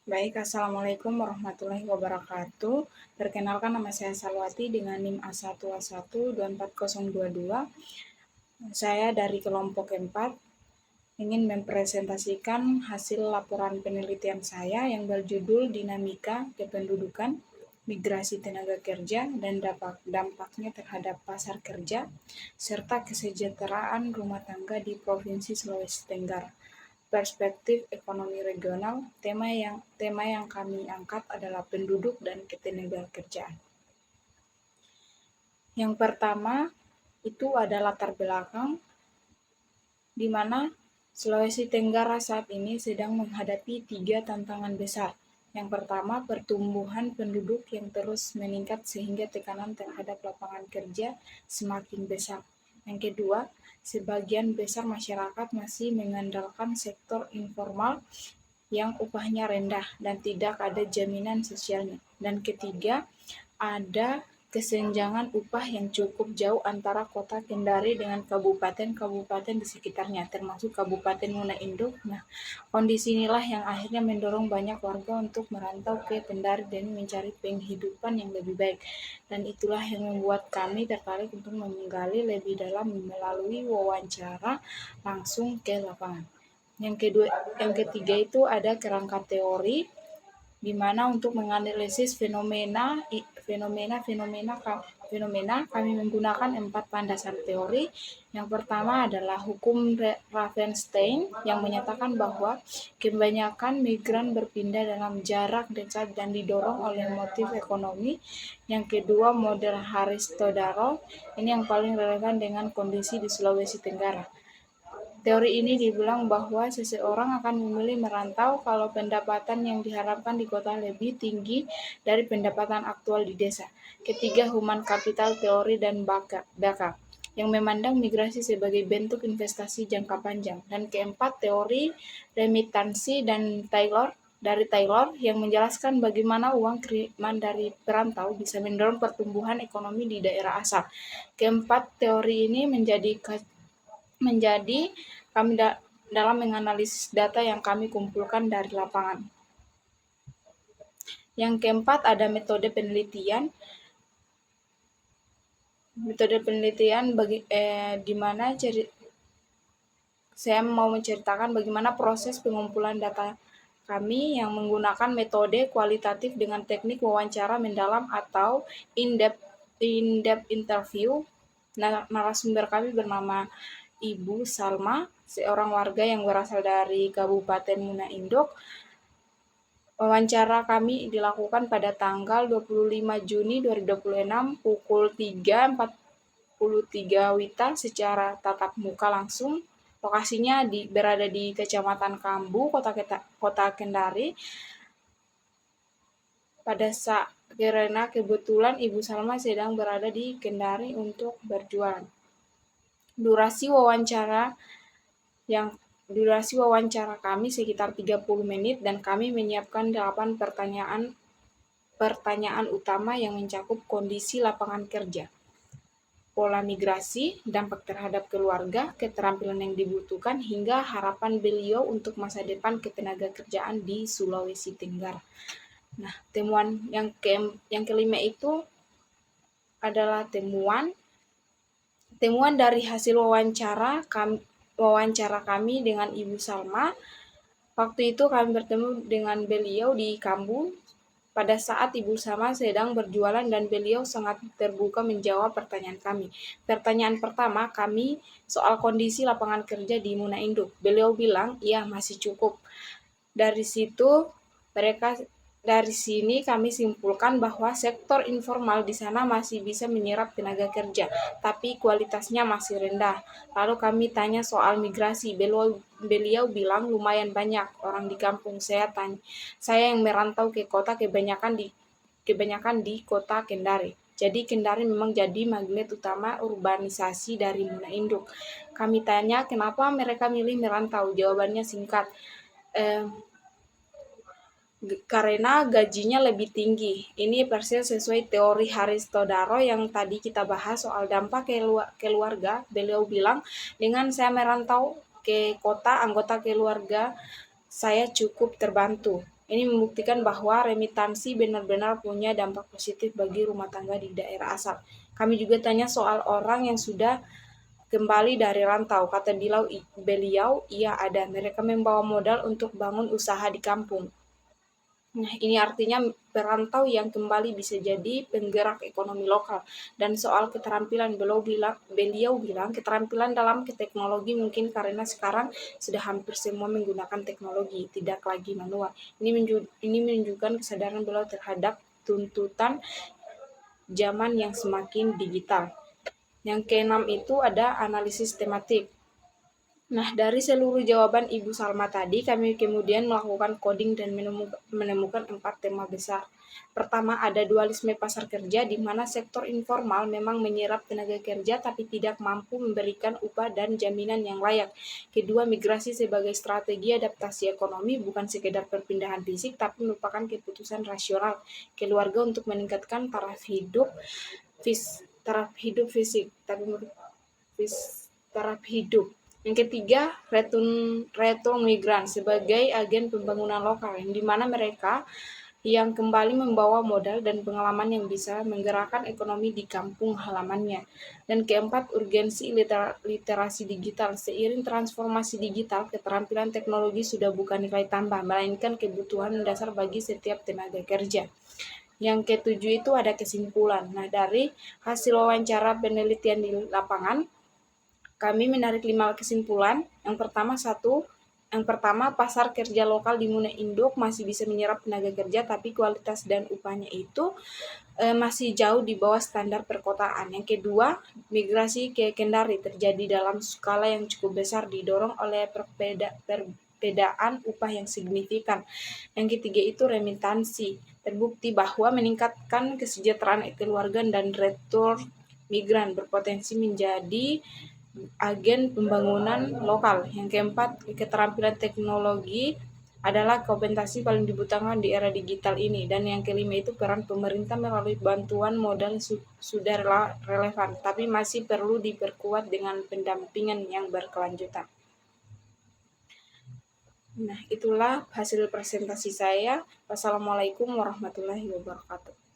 Baik, Assalamualaikum warahmatullahi wabarakatuh. Perkenalkan nama saya Salwati dengan NIM A1A1 24022. Saya dari kelompok 4 ingin mempresentasikan hasil laporan penelitian saya yang berjudul Dinamika Kependudukan, Migrasi Tenaga Kerja, dan dampaknya terhadap pasar kerja, serta kesejahteraan rumah tangga di Provinsi Sulawesi Tenggara. Perspektif ekonomi regional, tema yang kami angkat adalah penduduk dan ketenagakerjaan. Yang pertama itu adalah latar belakang di mana Sulawesi Tenggara saat ini sedang menghadapi 3 tantangan besar. Yang pertama, pertumbuhan penduduk yang terus meningkat sehingga tekanan terhadap lapangan kerja semakin besar. Yang kedua, sebagian besar masyarakat masih mengandalkan sektor informal yang upahnya rendah dan tidak ada jaminan sosialnya. Dan ketiga, ada kesenjangan upah yang cukup jauh antara kota Kendari dengan kabupaten-kabupaten di sekitarnya, termasuk Kabupaten Muna Induk. Nah, kondisi inilah yang akhirnya mendorong banyak warga untuk merantau ke Kendari dan mencari penghidupan yang lebih baik. Dan itulah yang membuat kami tertarik untuk menggali lebih dalam melalui wawancara langsung ke lapangan. Yang ketiga itu ada kerangka teori, di mana untuk menganalisis fenomena kami menggunakan 4 landasan teori. Yang pertama adalah hukum Ravenstein yang menyatakan bahwa kebanyakan migran berpindah dalam jarak dekat dan didorong oleh motif ekonomi. Yang kedua, model Haris-Todaro, ini yang paling relevan dengan kondisi di Sulawesi Tenggara. Teori ini dibilang bahwa seseorang akan memilih merantau kalau pendapatan yang diharapkan di kota lebih tinggi dari pendapatan aktual di desa. Ketiga, human capital teori dan Baka yang memandang migrasi sebagai bentuk investasi jangka panjang. Dan keempat, teori remitansi dan Taylor yang menjelaskan bagaimana uang kiriman dari perantau bisa mendorong pertumbuhan ekonomi di daerah asal. Keempat teori ini menjadi kami dalam menganalisis data yang kami kumpulkan dari lapangan. Yang keempat ada metode penelitian. Metode penelitian di mana saya mau menceritakan bagaimana proses pengumpulan data kami yang menggunakan metode kualitatif dengan teknik wawancara mendalam atau in-depth interview. Narasumber kami bernama Ibu Salma, seorang warga yang berasal dari Kabupaten Muna Induk. Wawancara kami dilakukan pada tanggal 25 Juni 2026 pukul 3.43 WITA secara tatap muka langsung. Lokasinya berada di Kecamatan Kambu, Kota Kendari. Karena kebetulan Ibu Salma sedang berada di Kendari untuk berjualan. Durasi wawancara kami sekitar 30 menit dan kami menyiapkan 8 pertanyaan utama yang mencakup kondisi lapangan kerja, pola migrasi, dampak terhadap keluarga, keterampilan yang dibutuhkan, hingga harapan beliau untuk masa depan ketenagakerjaan di Sulawesi Tenggara. Nah, temuan yang kelima itu adalah temuan dari hasil wawancara kami dengan Ibu Salma. Waktu itu kami bertemu dengan beliau di Kambu pada saat Ibu Salma sedang berjualan dan beliau sangat terbuka menjawab pertanyaan kami. Pertanyaan pertama kami soal kondisi lapangan kerja di Muna Induk. Beliau bilang, iya masih cukup. Dari sini kami simpulkan bahwa sektor informal di sana masih bisa menyerap tenaga kerja, tapi kualitasnya masih rendah. Lalu kami tanya soal migrasi. Beliau bilang lumayan banyak orang di kampung. Saya yang merantau ke kota kebanyakan di kota Kendari. Jadi Kendari memang jadi magnet utama urbanisasi dari Muna Induk. Kami tanya kenapa mereka milih merantau. Jawabannya singkat. Karena gajinya lebih tinggi. Ini persis sesuai teori Haris-Todaro yang tadi kita bahas soal dampak keluarga. Beliau bilang, dengan saya merantau ke kota, anggota keluarga saya cukup terbantu. Ini membuktikan bahwa remitansi benar-benar punya dampak positif bagi rumah tangga di daerah asal. Kami juga tanya soal orang yang sudah kembali dari rantau. Kata beliau, iya ada. Mereka membawa modal untuk bangun usaha di kampung. Nah, ini artinya perantau yang kembali bisa jadi penggerak ekonomi lokal. Dan soal keterampilan, beliau bilang keterampilan dalam teknologi mungkin karena sekarang sudah hampir semua menggunakan teknologi, tidak lagi manual. Ini menunjukkan kesadaran beliau terhadap tuntutan zaman yang semakin digital. Yang keenam itu ada analisis tematik. Nah, dari seluruh jawaban Ibu Salma tadi, kami kemudian melakukan coding dan menemukan 4 tema besar. Pertama, ada dualisme pasar kerja, di mana sektor informal memang menyerap tenaga kerja tapi tidak mampu memberikan upah dan jaminan yang layak. Kedua, migrasi sebagai strategi adaptasi ekonomi bukan sekedar perpindahan fisik, tapi merupakan keputusan rasional keluarga untuk meningkatkan taraf hidup. Yang ketiga, return migran sebagai agen pembangunan lokal, yang dimana mereka yang kembali membawa modal dan pengalaman yang bisa menggerakkan ekonomi di kampung halamannya. Dan keempat, urgensi literasi digital. Seiring transformasi digital, keterampilan teknologi sudah bukan nilai tambah, melainkan kebutuhan dasar bagi setiap tenaga kerja. Yang ketujuh itu ada kesimpulan. Nah, dari hasil wawancara penelitian di lapangan, kami menarik 5 kesimpulan. Yang pertama, pasar kerja lokal di Muna Induk masih bisa menyerap tenaga kerja, tapi kualitas dan upahnya itu masih jauh di bawah standar perkotaan. Yang kedua, migrasi ke Kendari terjadi dalam skala yang cukup besar, didorong oleh perbedaan upah yang signifikan. Yang ketiga itu remitansi. Terbukti bahwa meningkatkan kesejahteraan keluarga dan retur migran berpotensi menjadi agen pembangunan lokal. Yang keempat, keterampilan teknologi adalah kompetensi paling dibutuhkan di era digital ini. Dan yang kelima itu peran pemerintah melalui bantuan modal sudah relevan, tapi masih perlu diperkuat dengan pendampingan yang berkelanjutan. Nah, itulah hasil presentasi saya. Wassalamualaikum warahmatullahi wabarakatuh.